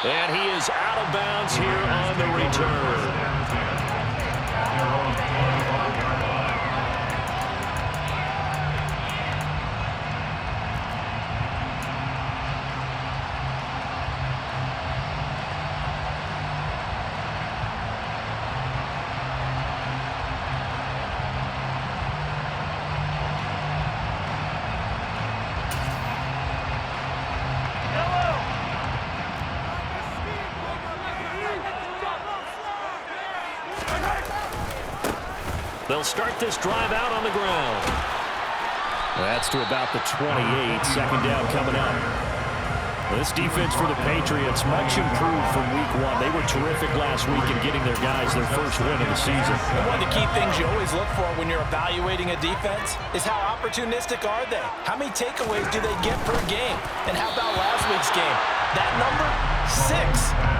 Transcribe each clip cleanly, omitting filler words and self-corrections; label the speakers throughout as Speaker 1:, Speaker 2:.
Speaker 1: And he is out of bounds here on the return. They'll start this drive out on the ground. That's to about the 28. Second down coming up. This defense for the Patriots, much improved from week 1. They were terrific last week in getting their guys their first win of the season.
Speaker 2: One of the key things you always look for when you're evaluating a defense is how opportunistic are they? How many takeaways do they get per game? And how about last week's game? That number, 6.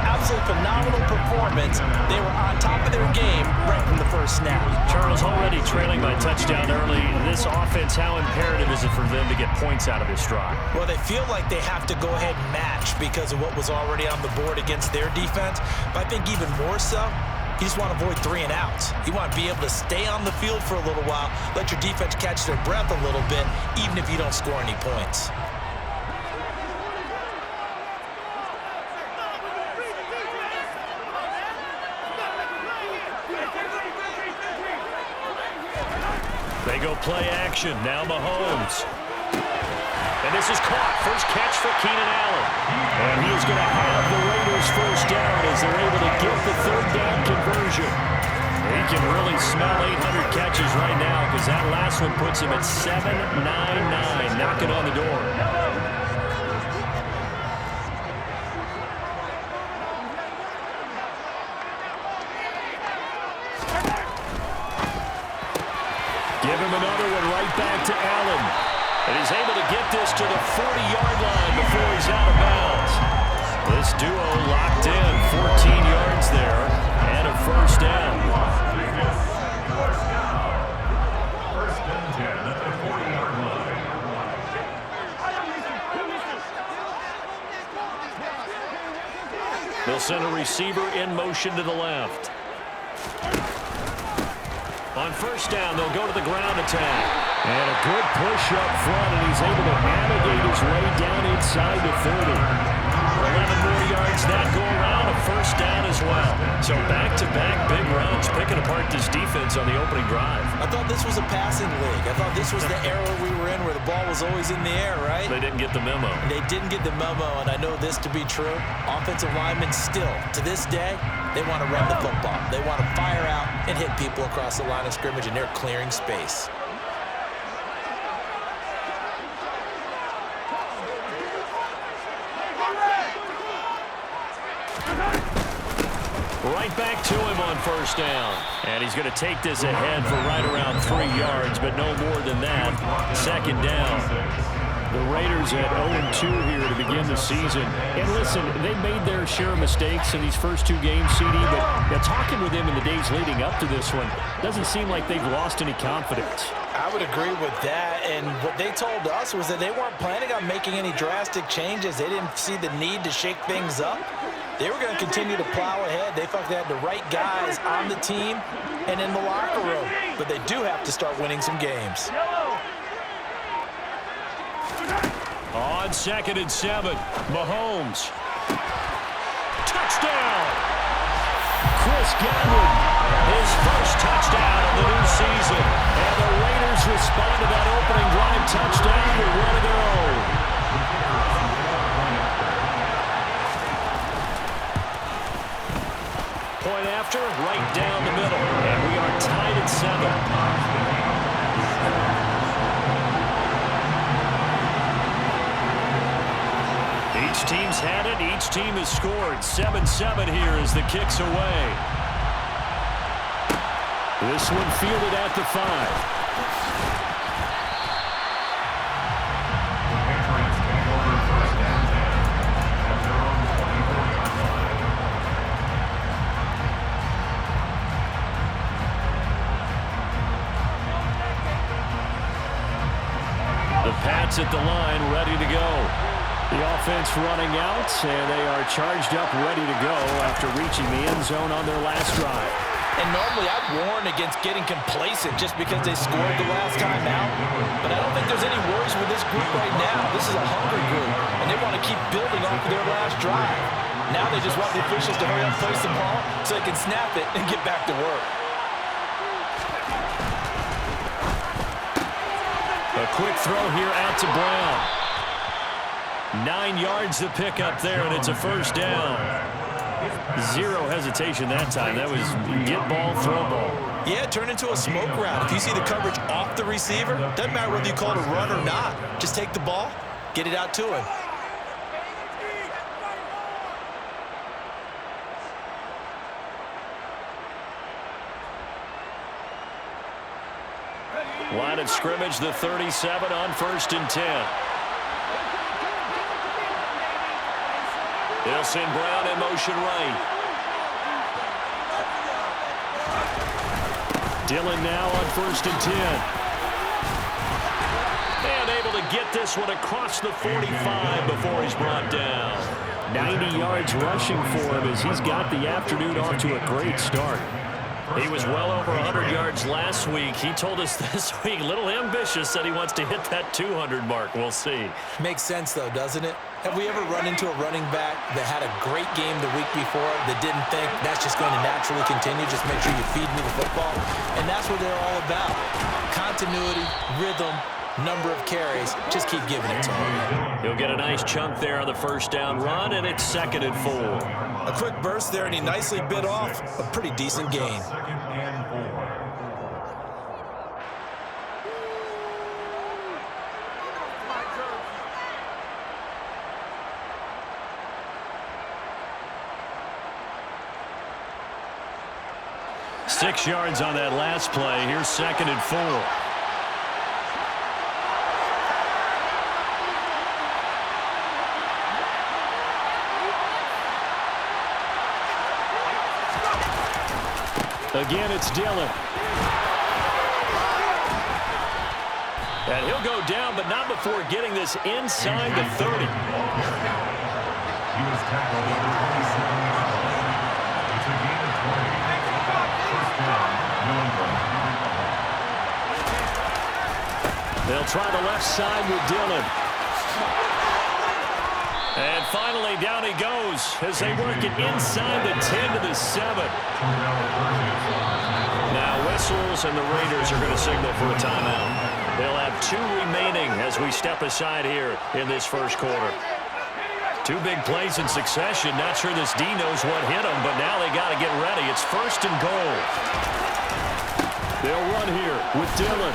Speaker 2: Absolutely phenomenal performance. They were on top of their game right from the first snap.
Speaker 1: Charles, already trailing by touchdown early. This offense, how imperative is it for them to get points out of this drive?
Speaker 2: Well, they feel like they have to go ahead and match because of what was already on the board against their defense. But I think even more so, you just want to avoid 3 and outs. You want to be able to stay on the field for a little while, let your defense catch their breath a little bit, even if you don't score any points.
Speaker 1: They go play action. Now Mahomes. And this is caught. First catch for Keenan Allen. And he is going to have the Raiders first down as they're able to get the third down conversion. He can really smell 800 catches right now because that last one puts him at 799, knocking on the door. Give him another one right back to Allen. And he's able to get this to the 40-yard line before he's out of bounds. This duo locked in, 14 yards there, and a first down.
Speaker 3: First and 10 at the 40-yard line.
Speaker 1: They'll send a receiver in motion to the left. On first down, they'll go to the ground attack. And a good push up front, and he's able to navigate his way down inside the 30. 11 more yards that go around, a first down as well. So back-to-back big runs, picking apart this defense on the opening drive.
Speaker 2: I thought this was a passing league. I thought this was the era we were in where the ball was always in the air, right?
Speaker 1: They didn't get the memo.
Speaker 2: They didn't get the memo, and I know this to be true. Offensive linemen still, to this day, they want to run the football. They want to fire out and hit people across the line of scrimmage, and they're clearing space.
Speaker 1: Right back to him on first down. And he's going to take this ahead for right around 3 yards, but no more than that. Second down. The Raiders at 0-2 here to begin the season. And listen, they made their share of mistakes in these first 2 games, CD, but now talking with them in the days leading up to this one, doesn't seem like they've lost any confidence.
Speaker 2: I would agree with that, and what they told us was that they weren't planning on making any drastic changes. They didn't see the need to shake things up. They were going to continue to plow ahead. They felt they had the right guys on the team and in the locker room, but they do have to start winning some games.
Speaker 1: On 2nd and 7, Mahomes. Touchdown! Chris Godwin, his first touchdown of the new season. And the Raiders respond to that opening drive touchdown with one of their own. Point after, right down the middle. And we are tied at 7. Each team's had it. Each team has scored. 7-7 here as the kick's away. This one fielded at the 5.
Speaker 3: Patriots take over first and 10 at their own 24-yard line.
Speaker 1: The Pats at the line, ready to go. The offense running out, and they are charged up, ready to go after reaching the end zone on their last drive.
Speaker 2: And normally I'd warn against getting complacent just because they scored the last time out. But I don't think there's any worries with this group right now. This is a hungry group, and they want to keep building off of their last drive. Now they just want the officials to hurry up, place the ball, so they can snap it and get back to work.
Speaker 1: A quick throw here out to Brown. 9 yards to pick up there, and it's a first down. Zero hesitation that time. That was get ball, throw ball.
Speaker 2: Yeah, it turned into a smoke route. If you see the coverage off the receiver, doesn't matter whether you call it a run or not. Just take the ball, get it out to him.
Speaker 1: Line of scrimmage, the 37 on 1st and 10. They'll send Brown in motion right. Dillon now on 1st and 10. And able to get this one across the 45 before he's brought down. 90 yards rushing for him as he's got the afternoon off to a great start. He was well over 100 yards last week. He told us this week, a little ambitious, said he wants to hit that 200 mark. We'll see.
Speaker 2: Makes sense, though, doesn't it? Have we ever run into a running back that had a great game the week before that didn't think that's just going to naturally continue? Just make sure you feed me the football. And that's what they're all about. Continuity, rhythm, number of carries. Just keep giving it to him.
Speaker 1: He'll get a nice chunk there on the first down run, and it's 2nd and 4.
Speaker 2: A quick burst there, and he nicely bit off a pretty decent gain.
Speaker 3: 2nd and 4.
Speaker 1: Six yards on that last play. Here's 2nd and 4. Again, it's Dillon. And he'll go down, but not before getting this inside the 30.
Speaker 3: He was tackled over 27 yards. It's a gain of 20. First down, New England.
Speaker 1: They'll try the left side with Dillon. And finally, down he goes as they work it inside the 10 to the 7. Now whistles, and the Raiders are going to signal for a timeout. They'll have 2 remaining as we step aside here in this first quarter. 2 big plays in succession. Not sure this D knows what hit them, but now they got to get ready. It's 1st and goal. They'll run here with Dillon.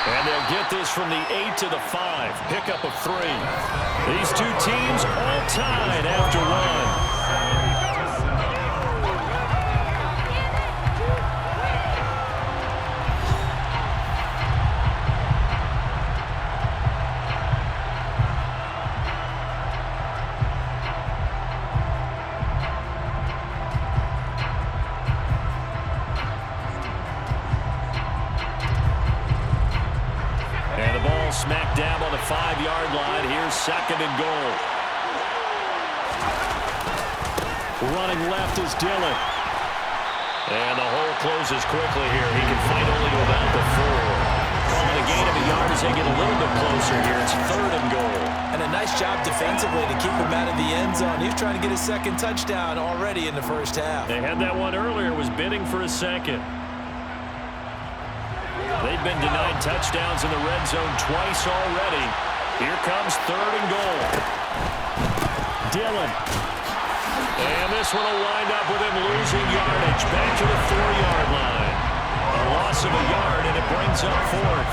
Speaker 1: And they'll get this from the 8 to the 5. Pickup of 3. These 2 teams all tied after 1. Smack dab on the 5-yard line. Here's 2nd and goal. Running left is Dillon. And the hole closes quickly here. He can fight only to about the 4. Calling a gain of a yard as they get a little bit closer here. It's 3rd and goal.
Speaker 2: And a nice job defensively to keep him out of the end zone. He was trying to get his 2nd touchdown already in the first half.
Speaker 1: They had that one earlier, was bidding for a 2nd. They've been denied touchdowns in the red zone twice already. Here comes 3rd and goal. Dillon. And this one will wind up with him losing yardage back to the 4-yard line. A loss of a yard, and it brings up 4th.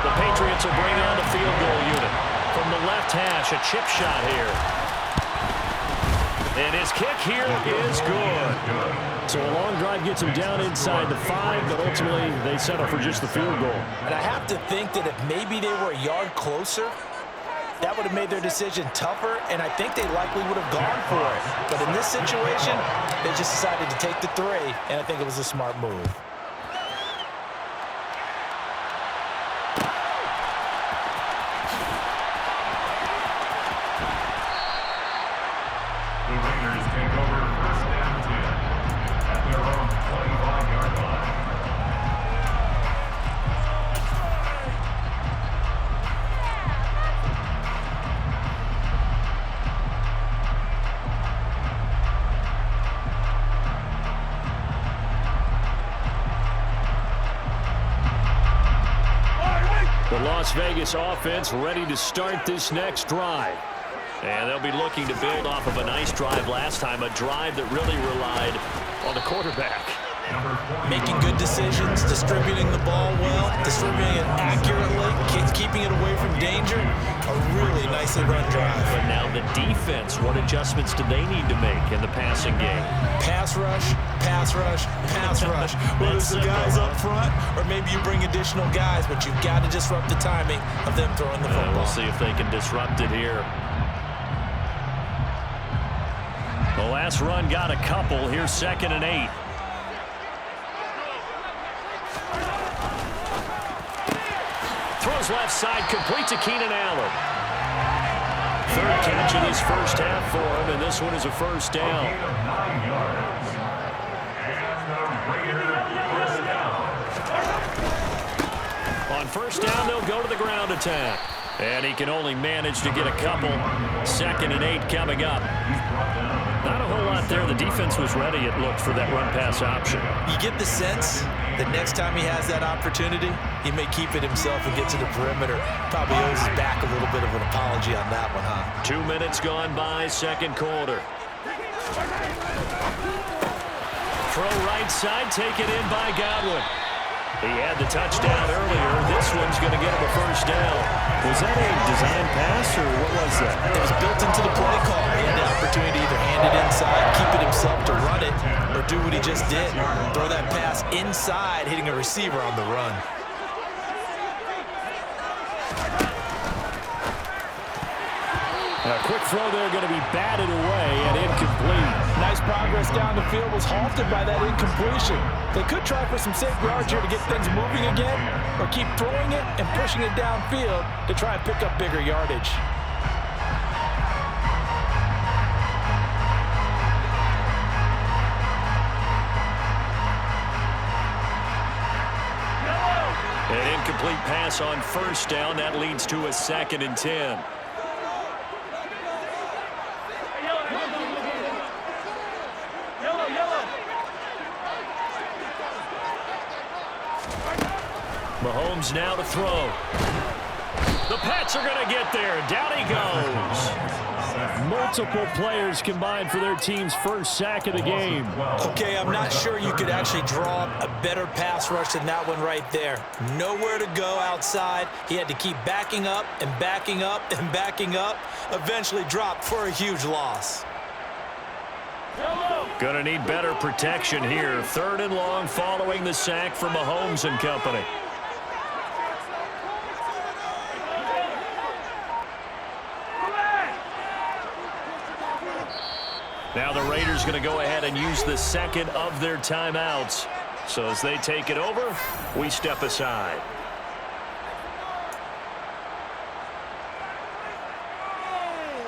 Speaker 1: The Patriots will bring on the field goal unit. From the left hash, a chip shot here. And his kick here is good. So a long drive gets him down inside the 5, but ultimately they settle for just the field goal.
Speaker 2: And I have to think that if maybe they were a yard closer, that would have made their decision tougher, and I think they likely would have gone for it. But in this situation, they just decided to take the 3, and I think it was a smart move.
Speaker 1: Las Vegas offense ready to start this next drive. And they'll be looking to build off of a nice drive last time, a drive that really relied on the quarterback.
Speaker 2: Making good decisions, distributing the ball well, distributing it accurately, keeping it away from danger. A really nicely run drive.
Speaker 1: But now the defense, what adjustments do they need to make in the passing game?
Speaker 2: Pass rush, pass rush, pass rush. Whether it's the guys up front or maybe you bring additional guys, but you've got to disrupt the timing of them throwing the football.
Speaker 1: We'll see if they can disrupt it here. The last run got a couple. Here's 2nd and 8. Throws left side, complete to Keenan Allen. 3rd catch of this first half for him, and this one is a first down. On first down, they'll go to the ground attack. And he can only manage to get a couple. 2nd and 8 coming up. Not a whole lot there. The defense was ready, it looked, for that run-pass option.
Speaker 2: You get the sense that next time he has that opportunity, he may keep it himself and get to the perimeter. Probably owes his back a little bit of an apology on that one, huh?
Speaker 1: 2 minutes gone by, 2nd quarter. Throw right side, taken in by Godwin. He had the touchdown earlier. This one's going to get him a first down. Was that a design pass, or what was that?
Speaker 2: It was built into the play call. He had the opportunity to either hand it inside, keep it himself to run it, or do what he just did. Throw that pass inside, hitting a receiver on the run.
Speaker 1: A quick throw there going to be batted away and incomplete.
Speaker 2: Nice progress down the field was halted by that incompletion. They could try for some safe yards here to get things moving again, or keep throwing it and pushing it downfield to try and pick up bigger yardage.
Speaker 1: An incomplete pass on first down. That leads to a 2nd and 10. Mahomes now to throw. The Pats are going to get there. Down he goes. Multiple players combined for their team's first sack of the game.
Speaker 2: Okay, I'm not sure you could actually draw up a better pass rush than that one right there. Nowhere to go outside. He had to keep backing up and backing up and backing up. Eventually dropped for a huge loss.
Speaker 1: Going to need better protection here. 3rd and long following the sack from Mahomes and company. Now the Raiders going to go ahead and use the 2nd of their timeouts. So as they take it over, we step aside.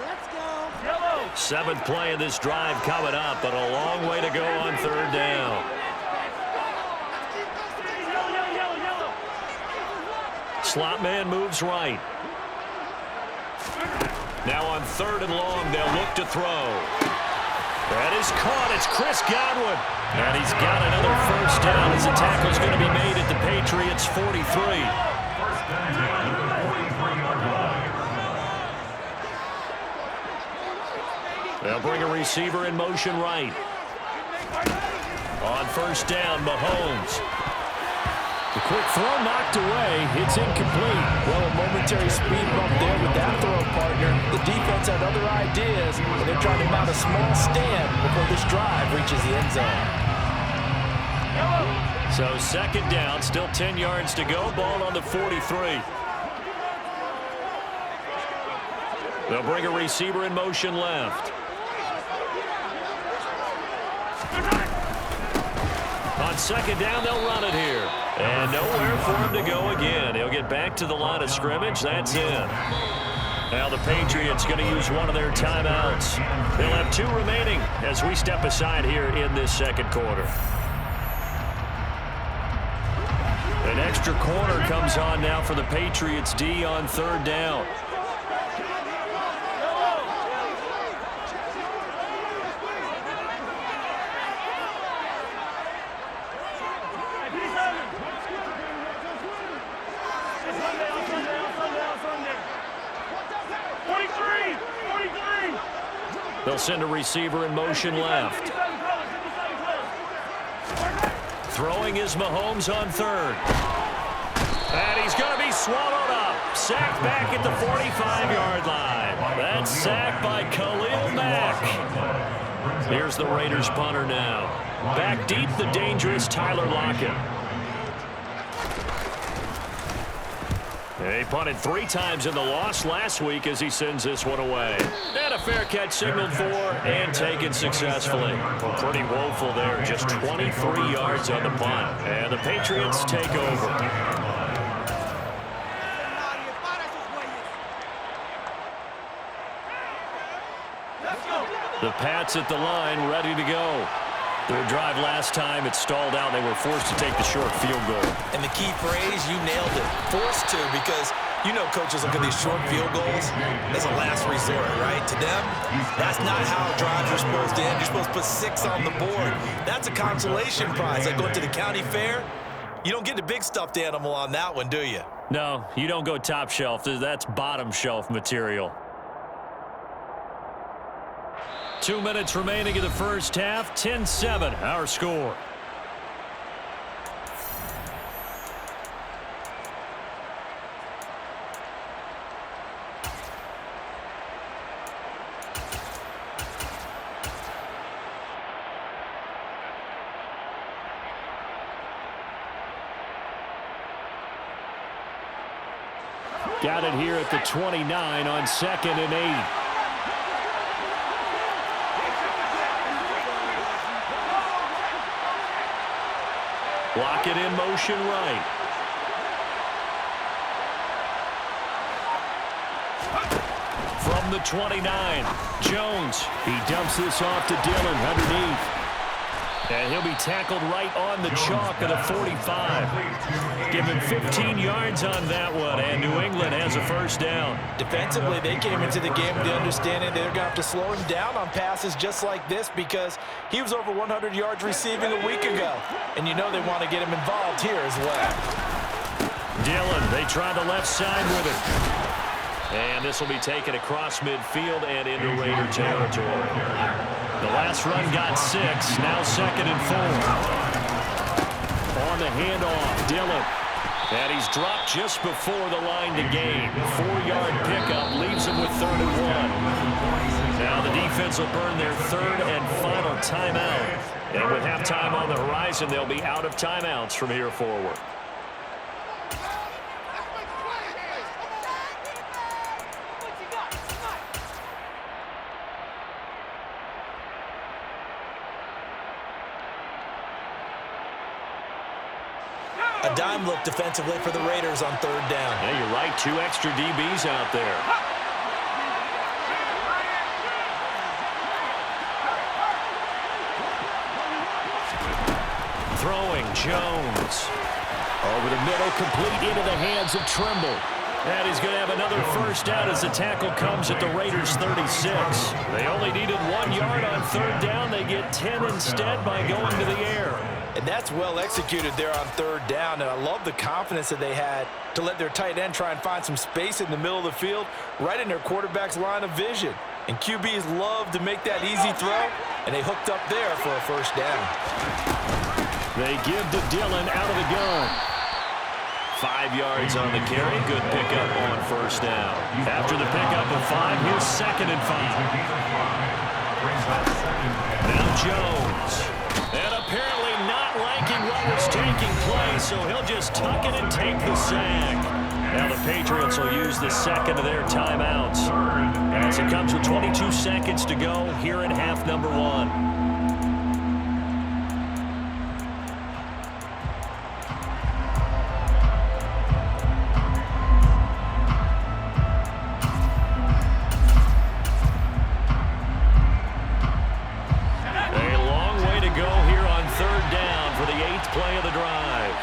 Speaker 4: Let's go.
Speaker 1: 7th play of this drive coming up, but a long way to go on 3rd down. Slot man moves right. Now on 3rd and long, they'll look to throw. That is caught. It's Chris Godwin. And he's got another first down as the tackle's going to be made at the Patriots' 43. They'll bring a receiver in motion right. On first down, Mahomes. The quick throw knocked away. It's incomplete.
Speaker 2: Well, a momentary speed bump there with that throw partner. The defense had other ideas, and they're trying to mount a small stand before this drive reaches the end zone.
Speaker 1: So 2nd down, still 10 yards to go. Ball on the 43. They'll bring a receiver in motion left. On 2nd down, they'll run it here. And nowhere for him to go again. He'll get back to the line of scrimmage. That's it. Now the Patriots going to use one of their timeouts. They'll have 2 remaining as we step aside here in this 2nd quarter. An extra corner comes on now for the Patriots D on 3rd down. They'll send a receiver in motion left. Throwing is Mahomes on third. And he's going to be swallowed up. Sacked back at the 45-yard line. That's sacked by Khalil Mack. Here's the Raiders punter now. Back deep, the dangerous Tyler Lockett. He punted 3 times in the loss last week as he sends this one away. And a fair catch signaled for and taken successfully. Pretty woeful there. Just 23 yards on the punt. And the Patriots take over. The Pats at the line, ready to go. Their drive last time, it stalled out. They were forced to take the short field goal.
Speaker 2: And the key phrase, you nailed it. Forced to, because you know coaches look at these short field goals as a last resort, right? To them, that's not how drives are supposed to end. You're supposed to put 6 on the board. That's a consolation prize. Like going to the county fair, you don't get the big stuffed animal on that one, do you?
Speaker 1: No, you don't go top shelf. That's bottom shelf material. 2 minutes remaining in the first half. 10-7, our score. Got it here at the 29 on 2nd and 8. Lockett in motion right. From the 29, Jones. He dumps this off to Dillon underneath. And he'll be tackled right on the chalk of the 45. Give him 15 yards on that one, and New England has a first down.
Speaker 2: Defensively, they came into the game with the understanding they're going to have to slow him down on passes just like this because he was over 100 yards receiving a week ago. And you know they want to get him involved here as well.
Speaker 1: Dillon, they try the left side with it. And this will be taken across midfield and into Raider territory. The last run got 6, now 2nd and 4. On the handoff, Dillon. And he's dropped just before the line to gain. 4-yard pickup leaves him with 3rd and 1. Now the defense will burn their 3rd and final timeout. And with halftime on the horizon, they'll be out of timeouts from here forward.
Speaker 2: A dime look defensively for the Raiders on 3rd down.
Speaker 1: Yeah, you're right. 2 extra DBs out there. Throwing, Jones. Over the middle, complete into the hands of Trimble. And he's going to have another first down as the tackle comes at the Raiders' 36. They only needed 1 yard on 3rd down. They get 10 instead by going to the air.
Speaker 2: And that's well executed there on 3rd down. And I love the confidence that they had to let their tight end try and find some space in the middle of the field, right in their quarterback's line of vision. And QBs love to make that easy throw, and they hooked up there for a first down.
Speaker 1: They give to Dillon out of the gun. 5 yards on the carry. Good pickup on first down. After the pickup of 5, here's 2nd and 5. Now Jones. And apparently not liking what was taking place, so he'll just tuck it and take the sack. Now the Patriots will use the 2nd of their timeouts as it comes with 22 seconds to go here in half number 1. Play of the drive.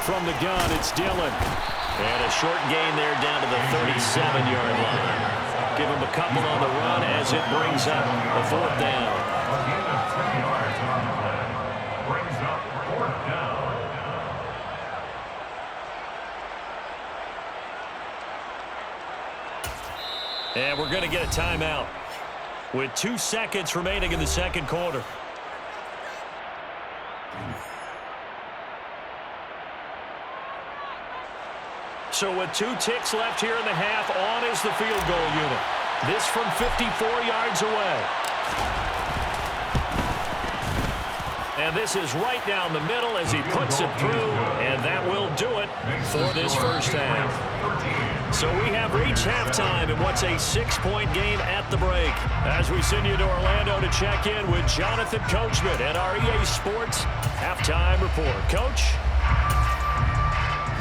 Speaker 1: From the gun, it's Dillon. And a short gain there down to the 37-yard line. Give him a couple on the run as it brings up a 4th down.
Speaker 3: Brings up 4th down.
Speaker 1: And we're going to get a timeout. with 2 seconds remaining in the second quarter. So with 2 ticks left here in the half, on is the field goal unit. This from 54 yards away. And this is right down the middle as he puts it through, and that will do it for this first half. So we have reached halftime in what's a 6-point game at the break. As we send you to Orlando to check in with Jonathan Coachman and our EA Sports Halftime Report. Coach?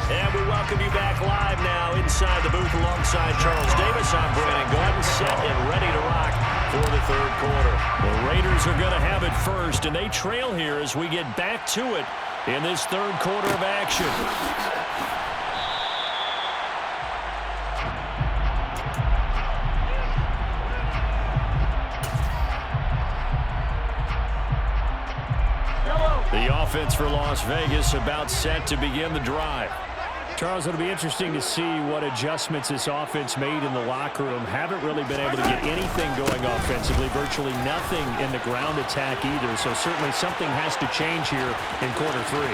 Speaker 1: And we welcome you back live now inside the booth alongside Charles Davis. I'm Brandon Gordon, set and ready to rock for the third quarter. The Raiders are going to have it first, and they trail here as we get back to it in this third quarter of action. The offense for Las Vegas about set to begin the drive. Charles, it'll be interesting to see what adjustments this offense made in the locker room. Haven't really been able to get anything going offensively, virtually nothing in the ground attack either. So certainly something has to change here in quarter 3.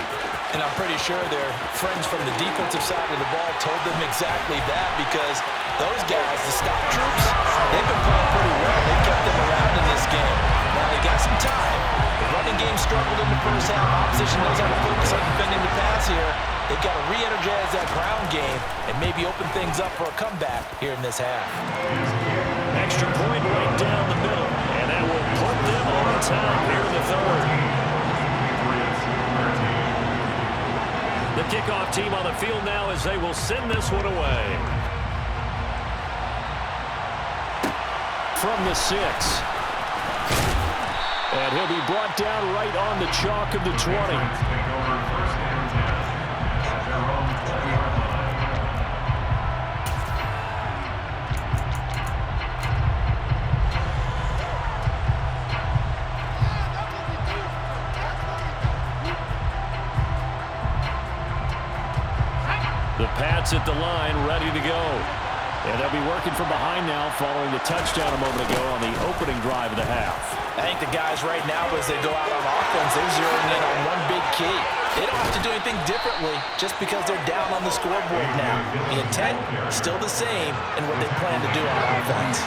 Speaker 2: And I'm pretty sure their friends from the defensive side of the ball told them exactly that, because those guys, the stock troops, they've been playing pretty well. They've kept them around in this game. Now they got some time. The running game struggled in the first half. Opposition knows how to focus on defending the pass here. They've got to re-energize that ground game and maybe open things up for a comeback here in this half.
Speaker 1: Extra point right down the middle, and that will put them on top here in the third. The kickoff team on the field now as they will send this one away. From the 6. And he'll be brought down right on the chalk of the 20. The Pats at the line, ready to go. And they'll be working from behind now following the touchdown a moment ago on the opening drive of the half.
Speaker 2: I think the guys right now, as they go out on offense, they're zeroing in on one big key. They don't have to do anything differently just because they're down on the scoreboard now. The intent still the same in what they plan to do on offense.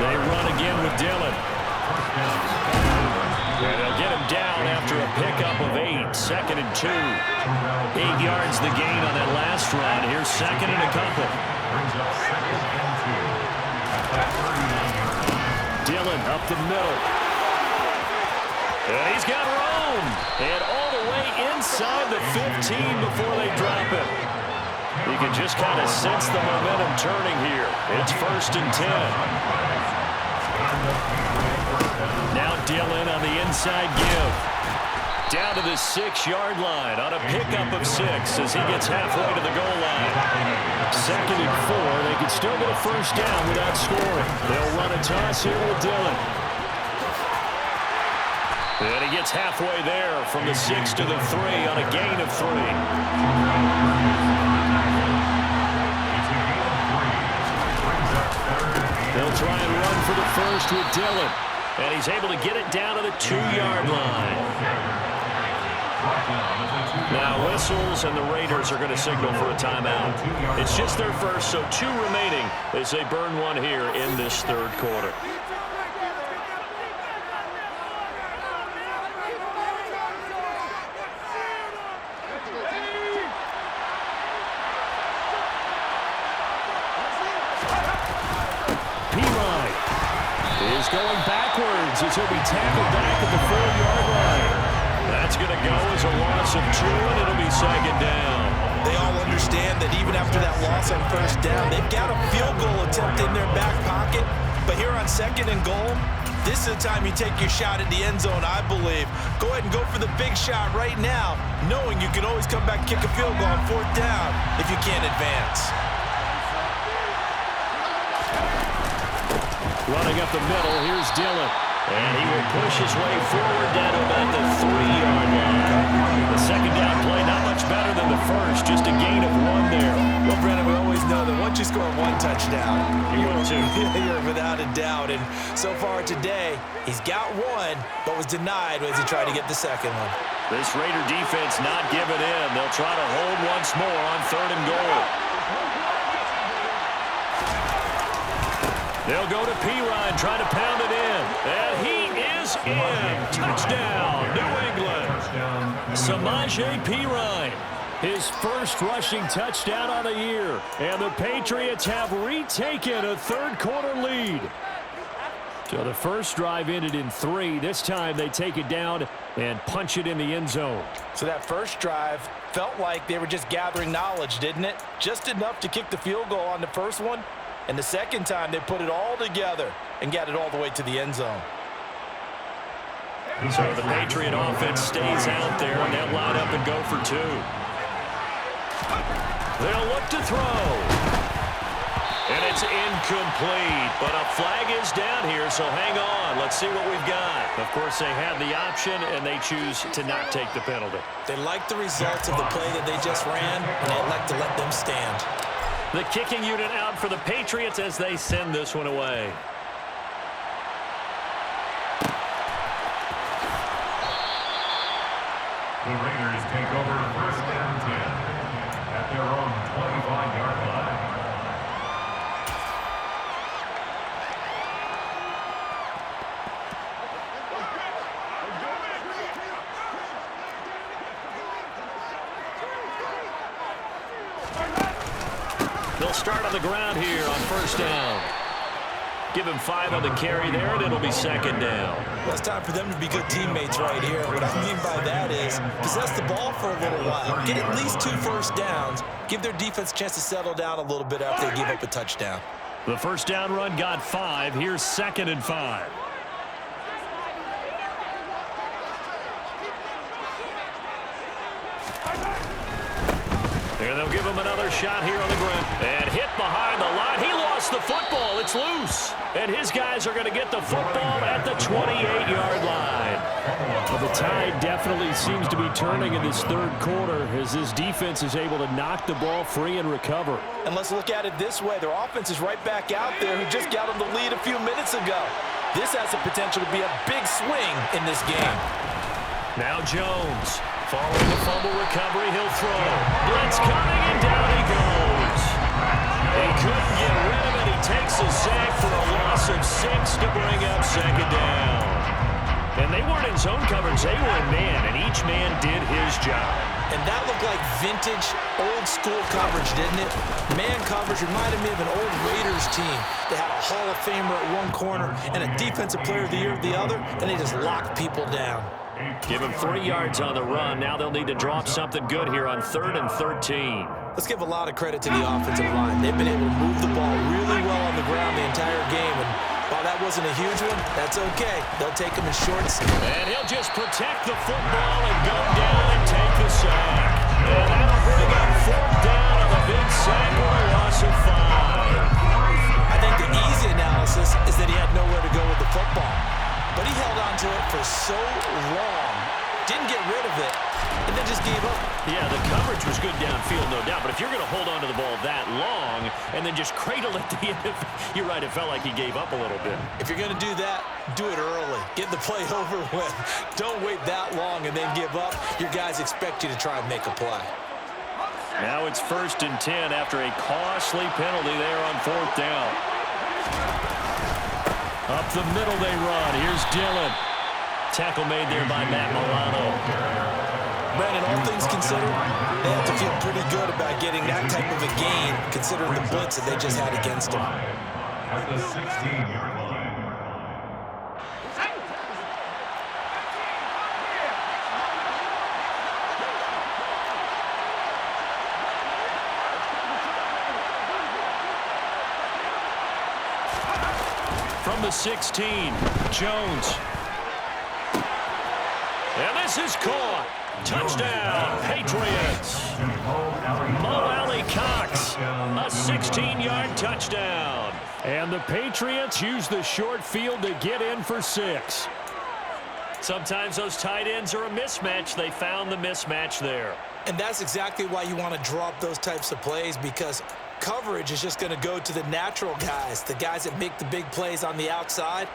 Speaker 1: They run again with Dillon. And they'll get him down after a pickup of 8. 2nd and 2. 8 yards the gain on that last run. Here's 2nd and a couple. Dillon up the middle. And he's got room. And all the way inside the 15 before they drop it. You can just kind of sense the momentum turning here. It's 1st and 10. Now Dillon on the inside give. Down to the 6-yard line on a pickup of 6 as he gets halfway to the goal line. 2nd and 4. They can still get a first down without scoring. They'll run a toss here with Dillon. And he gets halfway there from the 6 to the 3 on a gain of 3. They'll try and run for the first with Dillon. And he's able to get it down to the 2-yard line. Now whistles, and the Raiders are going to signal for a timeout. It's just their first, so 2 remaining as they burn one here in this third quarter. Is going backwards as he'll be tackled back at the 4-yard line. That's going to go as a loss of 2, and it'll be 2nd down.
Speaker 2: They all understand that even after that loss on first down, they've got a field goal attempt in their back pocket. But here on 2nd and goal, this is the time you take your shot at the end zone, I believe. Go ahead and go for the big shot right now, knowing you can always come back and kick a field goal on 4th down if you can't advance.
Speaker 1: Running up the middle, here's Dillon. And he will push his way forward down to about the 3-yard line. The 2nd down play, not much better than the first, just a gain of 1 there.
Speaker 2: Well, Brennan, we always know that once you score 1 touchdown,
Speaker 1: you will 2.
Speaker 2: failure without a doubt. And so far today, he's got one, but was denied as he tried to get the second one.
Speaker 1: This Raider defense not giving in. They'll try to hold once more on 3rd and goal. They'll go to Pirine, try to pound it in. And he is in. Touchdown, New England. Samaje Pirine, his first rushing touchdown on the year. And the Patriots have retaken a third-quarter lead. So the first drive ended in 3. This time they take it down and punch it in the end zone.
Speaker 2: So that first drive felt like they were just gathering knowledge, didn't it? Just enough to kick the field goal on the first one. And the second time, they put it all together and got it all the way to the end zone.
Speaker 1: So the Patriot offense stays out there, and they'll line up and go for 2. They'll look to throw. And it's incomplete, but a flag is down here, so hang on. Let's see what we've got. Of course, they had the option, and they choose to not take the penalty.
Speaker 2: They like the results of the play that they just ran, and they like to let them stand.
Speaker 1: The kicking unit out for the Patriots as they send this one away.
Speaker 3: The Raiders take over 1st and 10 at their own 25-yard line.
Speaker 1: They'll start on the ground here on 1st down. Give him 5 on the carry there, and it'll be 2nd down.
Speaker 2: Well, it's time for them to be good teammates right here. What I mean by that is possess the ball for a little while. Get at least 2 first downs. Give their defense a chance to settle down a little bit after they give up a touchdown.
Speaker 1: The first down run got 5. Here's 2nd and 5. And they'll give him another shot here on the ground. And hit behind the line. He lost the football. It's loose. And his guys are going to get the football at the 28-yard line. Well, the tide definitely seems to be turning in this third quarter as this defense is able to knock the ball free and recover.
Speaker 2: And let's look at it this way. Their offense is right back out there who just got them the lead a few minutes ago. This has the potential to be a big swing in this game.
Speaker 1: Now Jones. Following the fumble recovery, he'll throw. Blitz coming, and down he goes. He couldn't get rid of it. He takes a sack for a loss of 6 to bring up 2nd down. And they weren't in zone coverage. They were in man, and each man did his job.
Speaker 2: And that looked like vintage, old-school coverage, didn't it? Man coverage reminded me of an old Raiders team. They had a Hall of Famer at one corner and a Defensive Player of the Year at the other, and they just locked people down.
Speaker 1: Give him 3 yards on the run. Now they'll need to drop something good here on 3rd and 13.
Speaker 2: Let's give a lot of credit to the offensive line. They've been able to move the ball really well on the ground the entire game. And while that wasn't a huge one, that's okay. They'll take them in shorts.
Speaker 1: And he'll just protect the football and go down and take the sack. And that'll bring up 4th down on the big sack with a loss of 5.
Speaker 2: I think the easy analysis is that he had nowhere to go with the football. But he held on to it for so long, didn't get rid of it, and then just gave up.
Speaker 1: Yeah, the coverage was good downfield, no doubt. But if you're going to hold on to the ball that long and then just cradle it at the end, you're right, it felt like he gave up a little bit.
Speaker 2: If you're going to do that, do it early. Get the play over with. Don't wait that long and then give up. Your guys expect you to try and make a play.
Speaker 1: Now it's 1st and 10 after a costly penalty there on 4th down. Up the middle they run. Here's Dillon. Tackle made there by Matt Milano.
Speaker 2: Brandon, all things considered, they have to feel pretty good about getting that type of a gain, considering the blitz that they just had against them.
Speaker 3: At the 16-yard line.
Speaker 1: From the 16, Jones. And this is caught. Touchdown, Patriots. Mo Alley Cox, a 16-yard touchdown. And the Patriots use the short field to get in for 6. Sometimes those tight ends are a mismatch. They found the mismatch there.
Speaker 2: And that's exactly why you want to draw up those types of plays, because coverage is just going to go to the natural guys, the guys that make the big plays on the outside.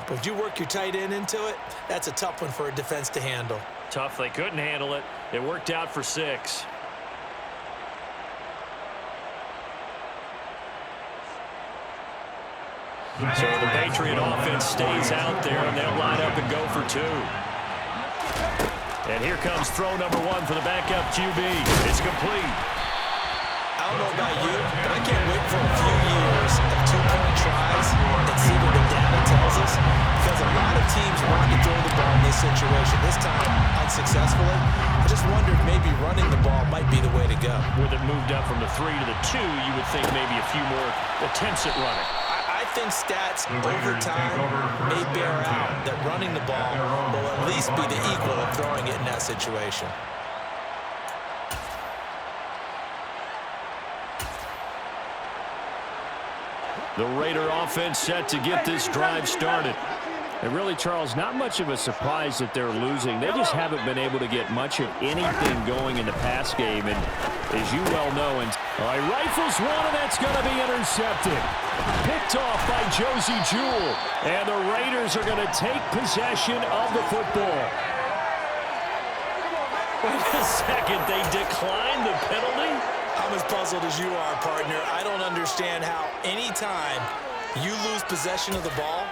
Speaker 2: But if you work your tight end into it, that's a tough one for a defense to handle.
Speaker 1: Tough. They couldn't handle it. It worked out for 6. So the Patriot offense stays out there, and they'll line up and go for 2. And here comes throw number 1 for the backup QB. It's complete.
Speaker 2: I don't know about you, but I can't wait for a few years of 2-point tries and see what the data tells us, because a lot of teams want to throw the ball in this situation. This time, unsuccessfully. I just wonder if maybe running the ball might be the way to go.
Speaker 1: With it moved up from the 3 to the 2, you would think maybe a few more attempts at running.
Speaker 2: I think stats over time may bear out that running the ball will at least be the equal of throwing it in that situation.
Speaker 1: The Raider offense set to get this drive started. And really, Charles, not much of a surprise that they're losing. They just haven't been able to get much of anything going in the pass game. And as you well know, rifles one, and that's going to be intercepted. Picked off by Josie Jewell. And the Raiders are going to take possession of the football. Wait a second, they declined the penalty?
Speaker 2: I'm as puzzled as you are, partner. I don't understand how any time you lose possession of the ball,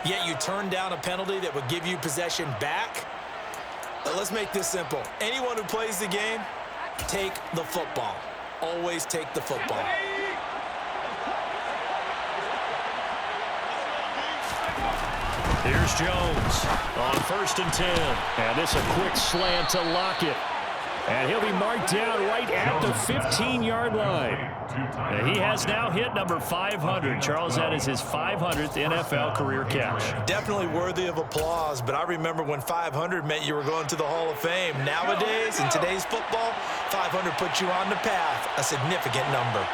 Speaker 2: yet you turn down a penalty that would give you possession back. Let's make this simple. Anyone who plays the game, take the football. Always take the football.
Speaker 1: Here's Jones on 1st and 10. And this a quick slant to Lockett. And he'll be marked down right at the 15-yard line. And he has now hit number 500. Charles, that is his 500th NFL career catch.
Speaker 2: Definitely worthy of applause, but I remember when 500 meant you were going to the Hall of Fame. Nowadays, in today's football, 500 puts you on the path, a significant number.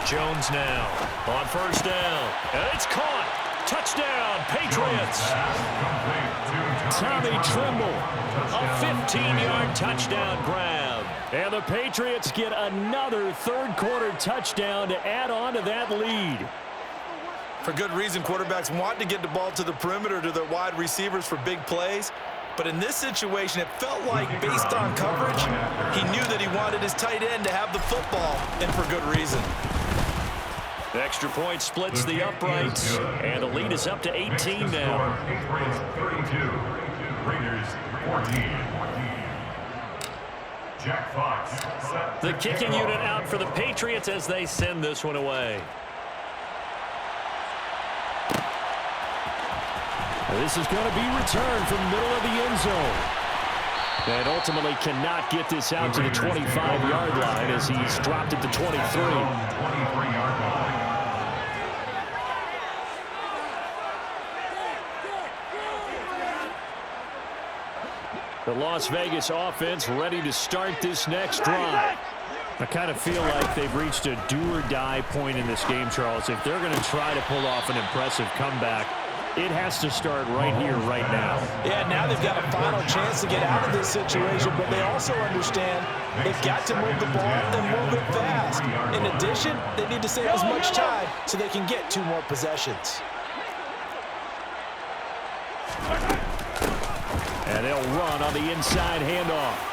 Speaker 1: Jones now on 1st down. And it's caught. Touchdown, Patriots. Tommy Tremble, a 15-yard touchdown grab. And the Patriots get another third-quarter touchdown to add on to that lead.
Speaker 2: For good reason, quarterbacks want to get the ball to the perimeter to their wide receivers for big plays. But in this situation, it felt like, based on coverage, he knew that he wanted his tight end to have the football, and for good reason.
Speaker 1: The extra point splits the uprights, and the lead is up to 18 now.
Speaker 3: Patriots 32, Raiders 14. Jack Fox.
Speaker 1: The kicking unit out for the Patriots as they send this one away. This is going to be returned from the middle of the end zone. And ultimately cannot get this out to the 25-yard line as he's dropped at the 23.
Speaker 3: 23-yard line.
Speaker 1: The Las Vegas offense ready to start this next drive. I kind of feel like they've reached a do-or-die point in this game, Charles. If they're going to try to pull off an impressive comeback, it has to start right here, right now.
Speaker 2: Yeah, now they've got a final chance to get out of this situation, but they also understand they've got to move the ball and move it fast. In addition, they need to save as much time so they can get 2 more possessions.
Speaker 1: And they'll run on the inside handoff.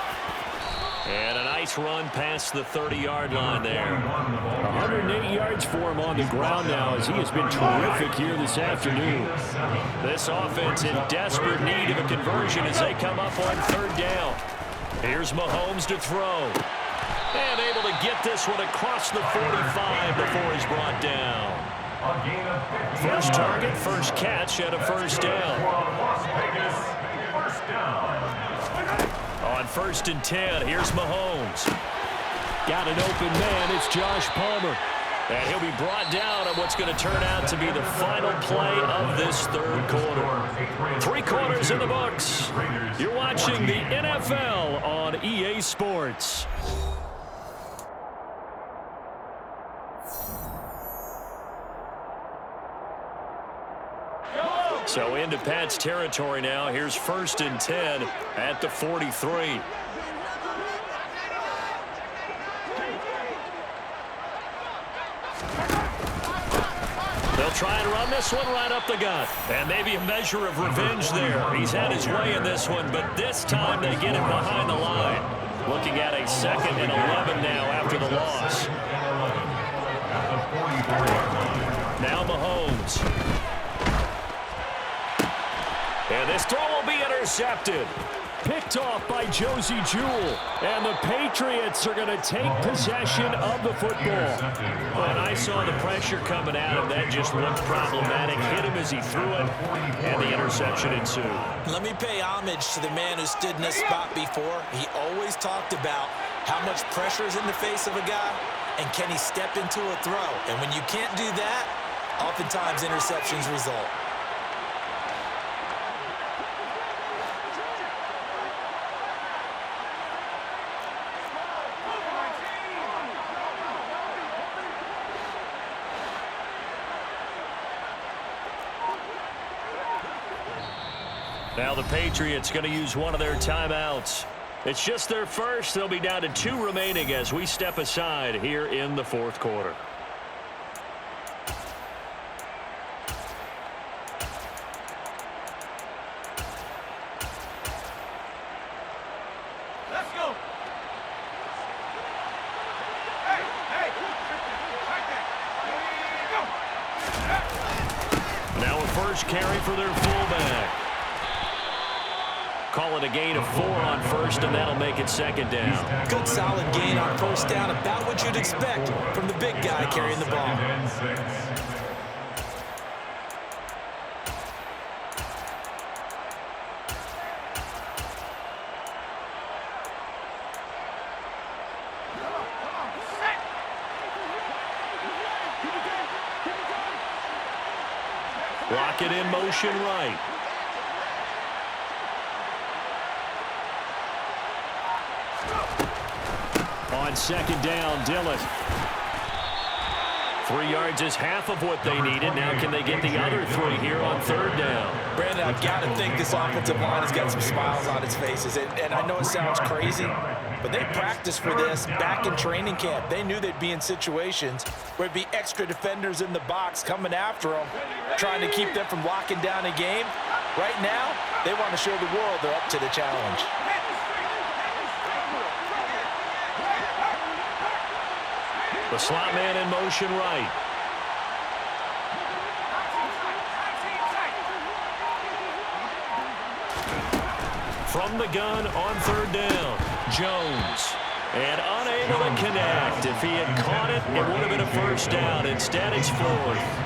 Speaker 1: And a nice run past the 30-yard line there. 108 yards for him on the ground now as he has been terrific here this afternoon. This offense in desperate need of a conversion as they come up on 3rd down. Here's Mahomes to throw. And able to get this one across the 45 before he's brought down. First target, first catch at a 1st down. On 1st and 10, here's Mahomes. Got an open man, it's Josh Palmer. And he'll be brought down on what's going to turn out to be the final play of this 3rd quarter. 3 quarters in the books. You're watching the NFL on EA Sports. So into Pat's territory now. Here's 1st and 10 at the 43. They'll try and run this one right up the gut. And maybe a measure of revenge there. He's had his way in this one, but this time they get him behind the line. Looking at a 2nd and 11 now after the loss. Now Mahomes. And this throw will be intercepted. Picked off by Josie Jewell. And the Patriots are going to take possession of the football. When I saw the pressure coming at him, that just looked problematic. Hit him as he threw it, and the interception ensued.
Speaker 2: Let me pay homage to the man who stood in this spot before. He always talked about how much pressure is in the face of a guy, and can he step into a throw. And when you can't do that, oftentimes interceptions result.
Speaker 1: Now the Patriots going to use one of their timeouts. It's just their first. They'll be down to 2 remaining as we step aside here in the 4th quarter.
Speaker 4: Let's go.
Speaker 1: Now a first carry for their fullback. Call it a gain of 4 on 1st, and that'll make it 2nd down.
Speaker 2: Good solid gain on 1st down, about what you'd expect from the big guy carrying the ball.
Speaker 1: Lock it in motion right. On 2nd down, Dillon. 3 yards is half of what they needed. Now can they get the other 3 here on 3rd down?
Speaker 2: Brandon, I've got to think this offensive line has got some smiles on its faces. And I know it sounds crazy, but they practiced for this back in training camp. They knew they'd be in situations where there'd be extra defenders in the box coming after them, trying to keep them from locking down a game. Right now, they want to show the world they're up to the challenge.
Speaker 1: The slot man in motion right. From the gun on 3rd down, Jones. And unable to connect. If he had caught it, it would have been a 1st down. Instead, it's 4th.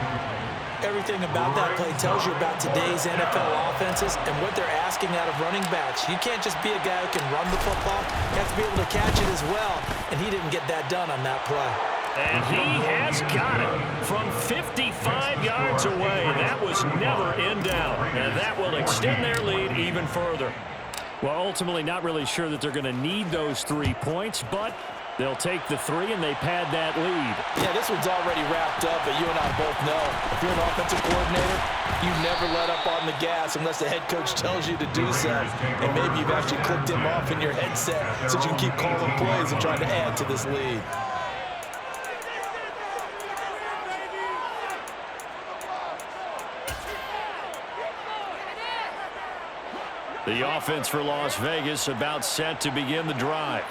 Speaker 2: Everything about that play tells you about today's NFL offenses and what they're asking out of running backs. You can't just be a guy who can run the football. You have to be able to catch it as well, and he didn't get that done on that play.
Speaker 1: And he has got it from 55 yards away. That was never in doubt, and that will extend their lead even further. Well, ultimately not really sure that they're going to need those 3 points, but they'll take the 3 and they pad that lead.
Speaker 2: Yeah, this one's already wrapped up, but you and I both know if you're an offensive coordinator, you never let up on the gas unless the head coach tells you to do so. And maybe you've actually clicked him off in your headset so you can keep calling plays and trying to add to this lead.
Speaker 1: The offense for Las Vegas about set to begin the drive.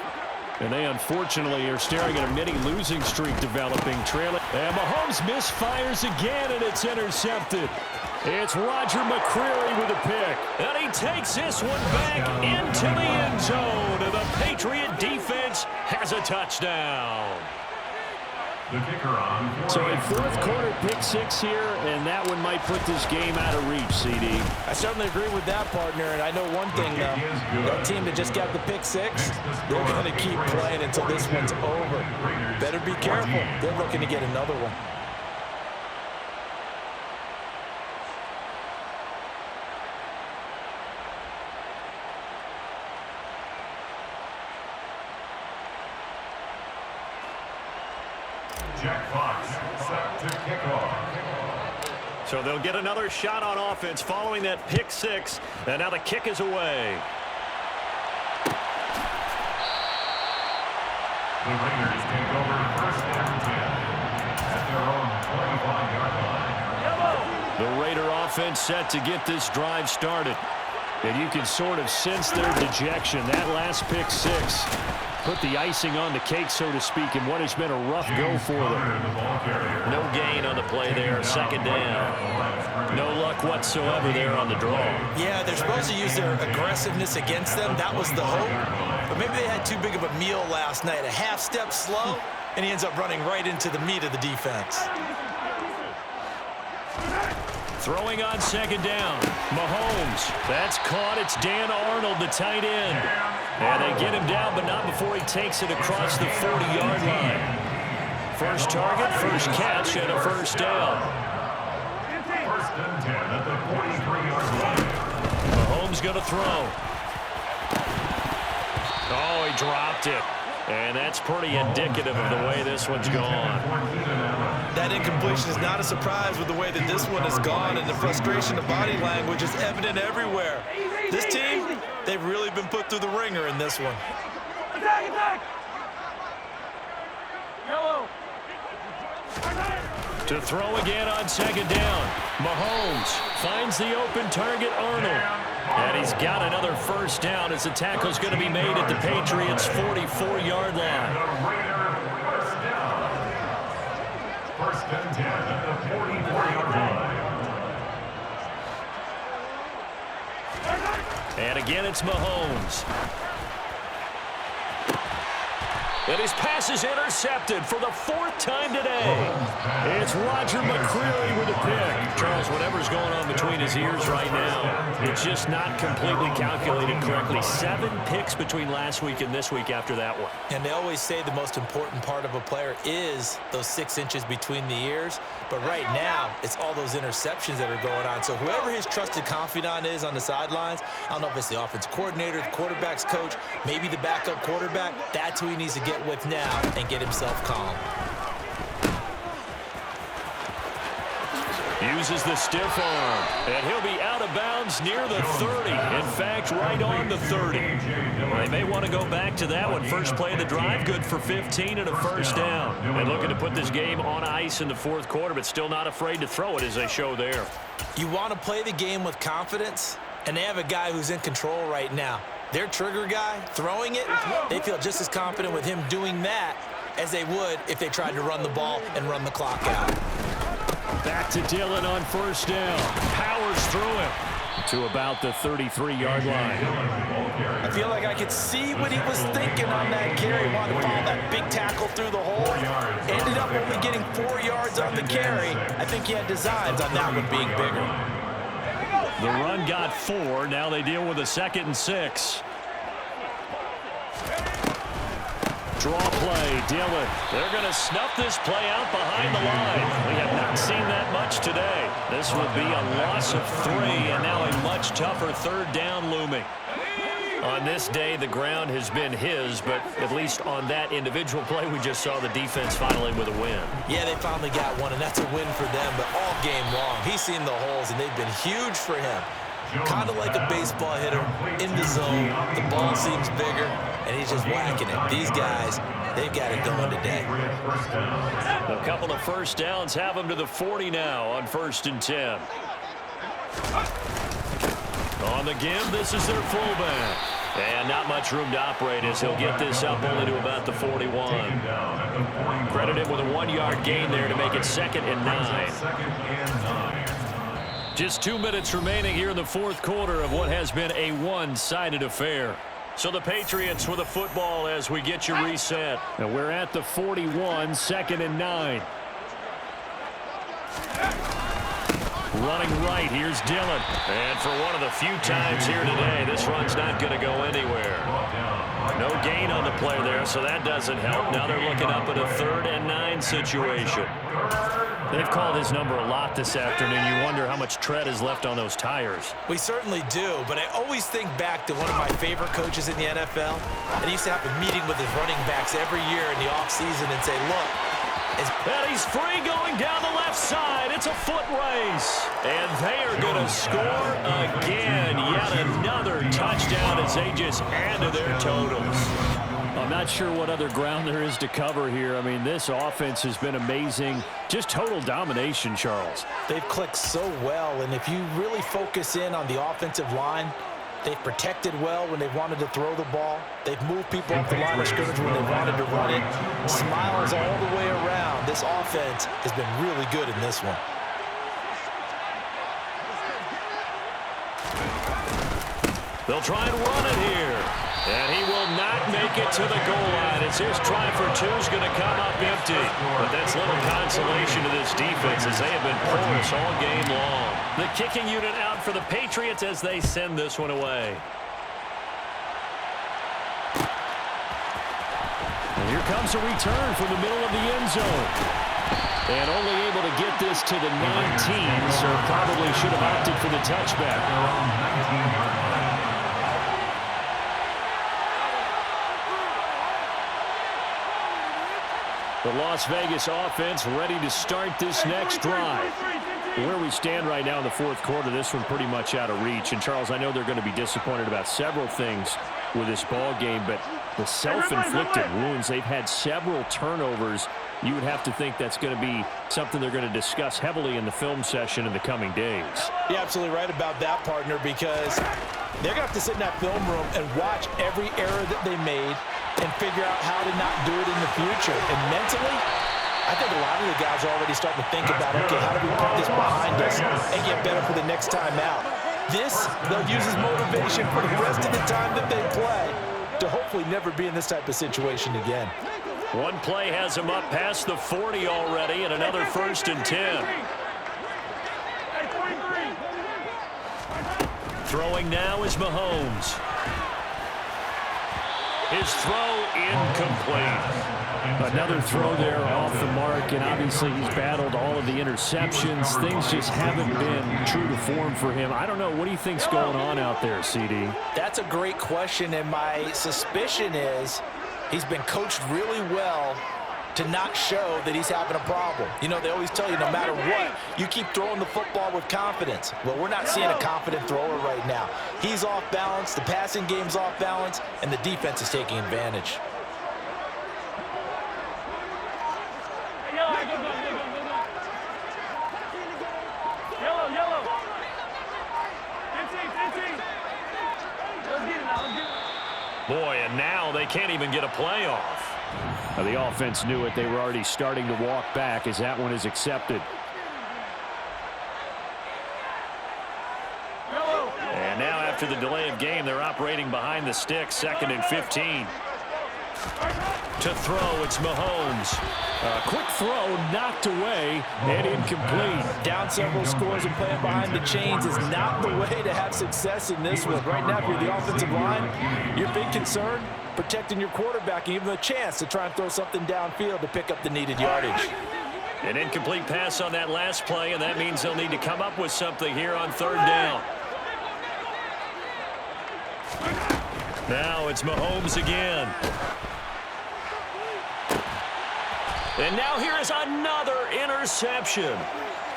Speaker 1: And they unfortunately are staring at a mini losing streak developing, trailing. And Mahomes misfires again, and it's intercepted. It's Roger McCreary with a pick. And he takes this one back into the end zone. And the Patriot defense has a touchdown.
Speaker 3: The kicker on.
Speaker 1: So a 4th quarter pick 6 here, and that one might put this game out of reach, CD.
Speaker 2: I certainly agree with that, partner, and I know one thing, though. That team that just got the pick 6, they're going to keep playing until this one's over. Better be careful. They're looking to get another one.
Speaker 3: Jack Fox set to kick off.
Speaker 1: So they'll get another shot on offense following that pick six. And now the kick is away.
Speaker 3: The Raiders take over first and 10 at their own 25-yard line.
Speaker 1: The Raider offense set to get this drive started. And you can sort of sense their dejection. That last pick six put the icing on the cake, so to speak, in what has been a rough go for them. No gain on the play there. Second down. No luck whatsoever there on the draw.
Speaker 2: Yeah, they're supposed to use their aggressiveness against them. That was the hope. But maybe they had too big of a meal last night. A half step slow, and he ends up running right into the meat of the defense.
Speaker 1: Throwing on second down. Mahomes. That's caught. It's Dan Arnold, the tight end. And they get him down, but not before he takes it across the 40-yard line. First target, first catch, and a first down.
Speaker 3: First and 10 at the 43-yard line.
Speaker 1: Mahomes going to throw. Oh, he dropped it. And that's pretty indicative of the way this one's gone.
Speaker 2: That incompletion is not a surprise with the way that this one has gone, and the frustration of body language is evident everywhere. This team, they've really been put through the ringer in this one.
Speaker 1: To throw again on second down. Mahomes finds the open target, Arnold. And he's got another first down as the tackle's going to be made at the Patriots' 44-yard line.
Speaker 3: First and 10 at the 44-yard line.
Speaker 1: And again, it's Mahomes. And his pass is intercepted for the fourth time today. It's Roger McCreary with a pick. Charles, whatever's going on between his ears right now, it's just not completely calculated correctly. 7 picks between last week and this week after that one.
Speaker 2: And they always say the most important part of a player is those 6 inches between the ears. But right now, it's all those interceptions that are going on. So whoever his trusted confidant is on the sidelines, I don't know if it's the offense coordinator, the quarterback's coach, maybe the backup quarterback, that's who he needs to get with now and get himself calm.
Speaker 1: Uses the stiff arm, and he'll be out of bounds near the 30. In fact, right on the 30. They may want to go back to that one. First play of the drive, good for 15 and a first down. And looking to put this game on ice in the fourth quarter, but still not afraid to throw it as they show there.
Speaker 2: You want to play the game with confidence, and they have a guy who's in control right now. Their trigger guy, throwing it, they feel just as confident with him doing that as they would if they tried to run the ball and run the clock out.
Speaker 1: Back to Dillon on first down. Powers through him to about the 33-yard line.
Speaker 2: I feel like I could see what he was thinking on that carry. Wanted to follow that big tackle through the hole. Ended up only getting 4 yards on the carry. I think he had designs on that one being bigger.
Speaker 1: The run got 4. Now they deal with a 2nd and 6. Draw play, Dillon. They're going to snuff this play out behind the line. We have not seen that much today. This will be a loss of 3, and now a much tougher third down looming. On this day, the ground has been his, but at least on that individual play, we just saw the defense finally with a win.
Speaker 2: Yeah, they finally got one, and that's a win for them, but all game long, he's seen the holes, and they've been huge for him. Kind of like a baseball hitter in the zone. The ball seems bigger, and he's just whacking it. These guys, they've got it going today.
Speaker 1: A couple of first downs have them to the 40 now on 1st and 10. On the give, this is their fullback. And not much room to operate as he'll get this up only to about the 41. Credit him with a 1-yard gain there to make it 2nd and 9. Just 2 minutes remaining here in the fourth quarter of what has been a one-sided affair. So the Patriots with the football as we get you reset. And we're at the 41, 2nd and 9. Running right, here's Dillon. And for one of the few times here today, this run's not going to go anywhere. No gain on the play there, so that doesn't help. Now they're looking up at a 3rd and 9 situation. They've called his number a lot this afternoon. You wonder how much tread is left on those tires.
Speaker 2: We certainly do, but I always think back to one of my favorite coaches in the NFL. And he used to have a meeting with his running backs every year in the offseason and say, look,
Speaker 1: And he's free going down the left side. It's a foot race. And they are going to score again. Yet another touchdown as they just add to their totals. I'm not sure what other ground there is to cover here. I mean, this offense has been amazing. Just total domination, Charles.
Speaker 2: They've clicked so well, and if you really focus in on the offensive line, they've protected well when they've wanted to throw the ball. They've moved people off the line of scrimmage when they wanted to run it. Smiles all the way around. This offense has been really good in this one.
Speaker 1: They'll try and run it here. And he will not make it to the goal line. It's his try for two is going to come up empty. But that's little consolation to this defense as they have been porous all game long. The kicking unit out for the Patriots as they send this one away. And here comes a return from the middle of the end zone. And only able to get this to the 19, so probably should have opted for the touchback. The Las Vegas offense ready to start this next drive. Where we stand right now in the fourth quarter, this one pretty much out of reach. And, Charles, I know they're going to be disappointed about several things with this ball game, but the self-inflicted wounds, they've had several turnovers. You would have to think that's going to be something they're going to discuss heavily in the film session in the coming days.
Speaker 2: You're absolutely right about that, partner, because they're going to have to sit in that film room and watch every error that they made and figure out how to not do it in the future. And mentally, I think a lot of the guys are already starting to think about, okay, how do we put this behind us and get better for the next time out? This, they'll use as motivation for the rest of the time that they play to hopefully never be in this type of situation again.
Speaker 1: One play has him up past the 40 already, and another 1st and 10. Throwing now is Mahomes. His throw incomplete. Another throw there off the mark, and obviously he's battled all of the interceptions. Things just haven't been true to form for him. I don't know. What do you think's going on out there, CD?
Speaker 2: That's a great question, and my suspicion is he's been coached really well to not show that he's having a problem. You know, they always tell you no matter what, you keep throwing the football with confidence. Well, we're not seeing a confident thrower right now. He's off balance, the passing game's off balance, and the defense is taking advantage.
Speaker 1: Boy, and now they can't even get a play off. The offense knew it. They were already starting to walk back as that one is accepted. And now after the delay of game, they're operating behind the sticks, 2nd and 15. To throw, it's Mahomes. Quick throw, knocked away, and incomplete.
Speaker 2: Down several scores and playing behind the chains is not the way to have success in this one. Right now, if you're the offensive line, your big concern, protecting your quarterback and giving him a chance to try and throw something downfield to pick up the needed yardage.
Speaker 1: An incomplete pass on that last play, and that means they'll need to come up with something here on 3rd down. Now it's Mahomes again. And now here is another interception.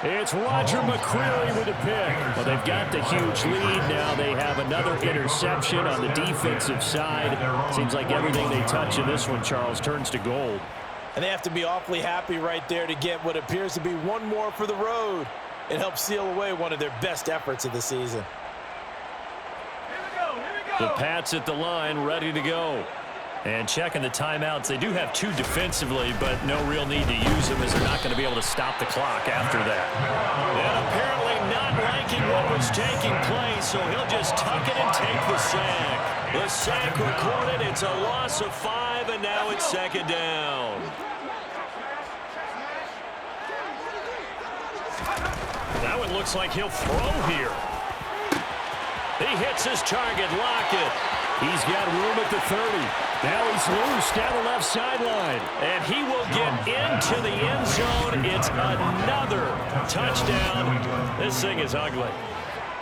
Speaker 1: It's Roger McCreary with a pick. Well, they've got the huge lead. Now they have another interception on the defensive side. Seems like everything they touch in this one, Charles, turns to gold.
Speaker 2: And they have to be awfully happy right there to get what appears to be one more for the road. It helps seal away one of their best efforts of the season.
Speaker 1: The Pats at the line, ready to go. And checking the timeouts. They do have 2 defensively, but no real need to use them as they're not going to be able to stop the clock after that. And apparently not liking what was taking place, so he'll just tuck it and take the sack. The sack recorded. It's a loss of 5, and now it's 2nd down. That one looks like he'll throw here. He hits his target, Lockett. He's got room at the 30. Now he's loose down the left sideline. And he will get into the end zone. It's another touchdown. This thing is ugly.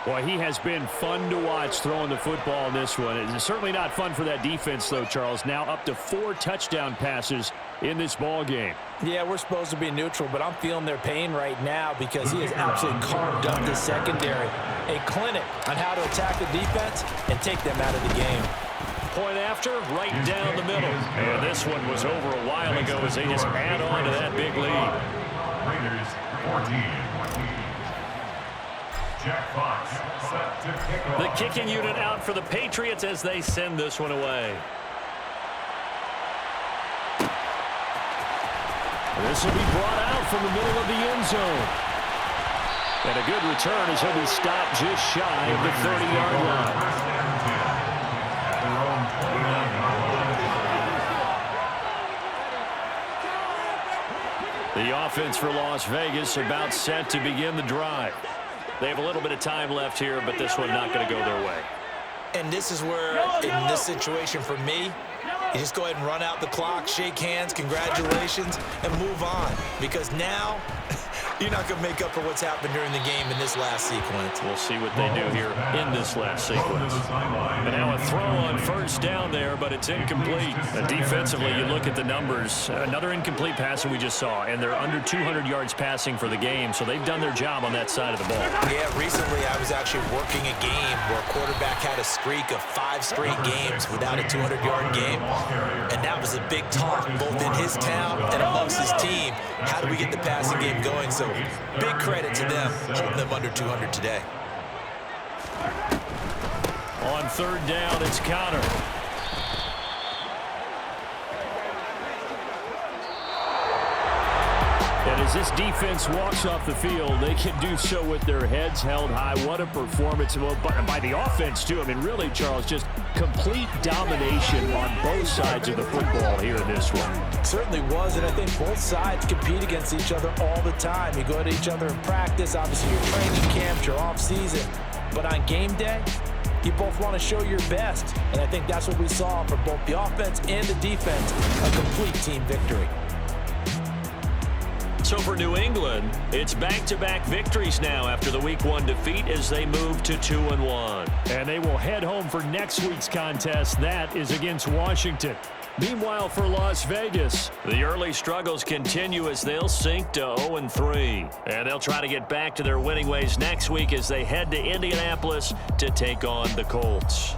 Speaker 1: Well, he has been fun to watch throwing the football in this one. It's certainly not fun for that defense, though, Charles. Now up to 4 touchdown passes in this ball game.
Speaker 2: Yeah, we're supposed to be neutral, but I'm feeling their pain right now because he has absolutely carved up the secondary. A clinic on how to attack the defense and take them out of the game.
Speaker 1: Point after, right down the middle. And this one was over a while ago as they just add on to that big lead.
Speaker 3: Raiders 14. Jack Fox set to kick off.
Speaker 1: The kicking unit out for the Patriots as they send this one away. This will be brought out from the middle of the end zone. And a good return as he'll be stopped just shy of the 30-yard line.
Speaker 3: At their own 29-yard line.
Speaker 1: The offense for Las Vegas about set to begin the drive. They have a little bit of time left here, but this one not going to go their way.
Speaker 2: And this is where, in this situation for me, you just go ahead and run out the clock, shake hands, congratulations, and move on. Because now, you're not going to make up for what's happened during the game in this last sequence.
Speaker 1: We'll see what they do here in this last sequence. And now a throw on first down there, but it's incomplete. Defensively, you look at the numbers. Another incomplete pass that we just saw, and they're under 200 yards passing for the game, so they've done their job on that side of the ball.
Speaker 2: Yeah, recently I was actually working a game where a quarterback had a streak of 5 straight games without a 200-yard game, and that was a big talk, both in his town and amongst his team. How do we get the passing game going? So big credit to them, holding them under 200 today.
Speaker 1: On third down, it's Connor. And as this defense walks off the field, they can do so with their heads held high. What a performance by the offense, too. I mean, really, Charles, just complete domination on both sides of the football here in this one.
Speaker 2: Certainly was, and I think both sides compete against each other all the time. You go at each other in practice, obviously your training camp, your off-season. But on game day, you both want to show your best. And I think that's what we saw from both the offense and the defense, a complete team victory.
Speaker 1: So for New England, it's back-to-back victories now after the Week 1 defeat as they move to 2-1. And they will head home for next week's contest. That is against Washington. Meanwhile, for Las Vegas, the early struggles continue as they'll sink to 0-3. And they'll try to get back to their winning ways next week as they head to Indianapolis to take on the Colts.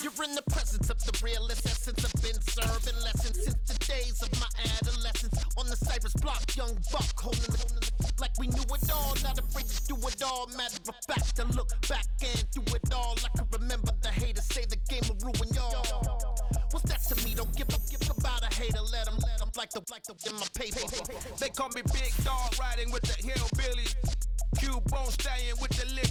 Speaker 5: You're in the presence of the realest essence. I've been serving lessons since the days of my adolescence. On the Cypress block, young buck holding the like we knew it all. Not afraid to do it all. Matter of fact, to look back and do it all. I can remember the haters say the game will ruin y'all. What's that to me? Don't give about a hater. Let them like the in my paper.
Speaker 6: They call me Big Dog, riding with the hillbillies. Cubone staying with the lip.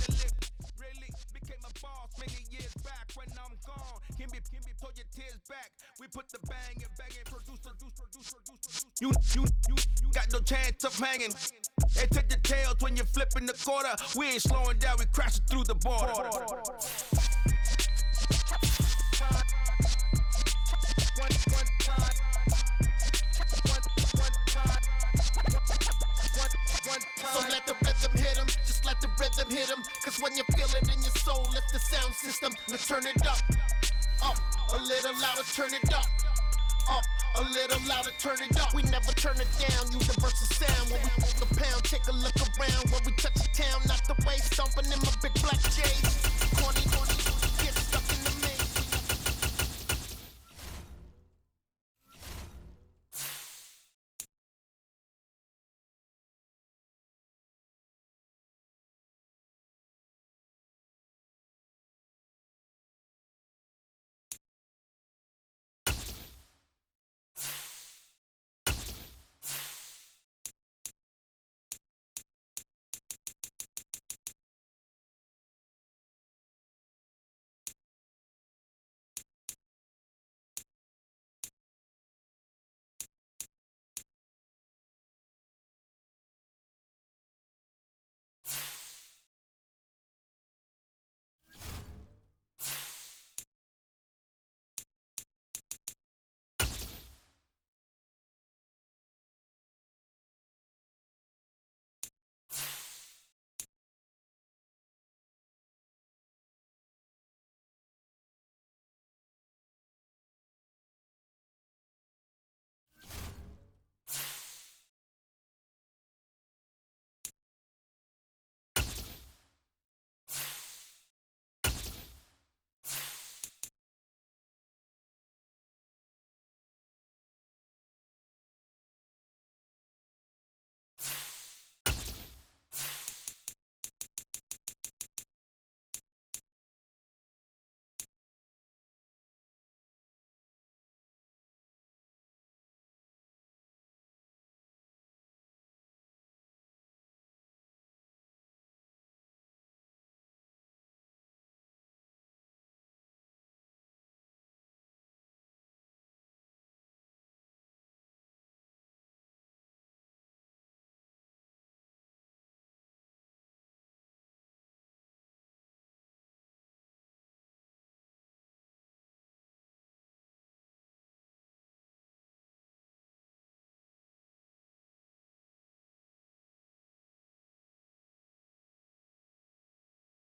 Speaker 6: Really became a boss many years back. When I'm gone, can be pull your tears back. We put the bang and produce. You got no chance of hanging. They take the tails when you're flipping the quarter. We ain't slowing down, we crashing through the border.
Speaker 5: So let the rhythm hit him, just let the rhythm hit him. Cause when you feel it in your soul, lift the sound system. Now turn it up, a little louder, turn it up, a little louder, turn it up. We never turn it down, universal sound. When we walk the pound, take a look around. When we touch the town, not the way, stomping in my big black J's.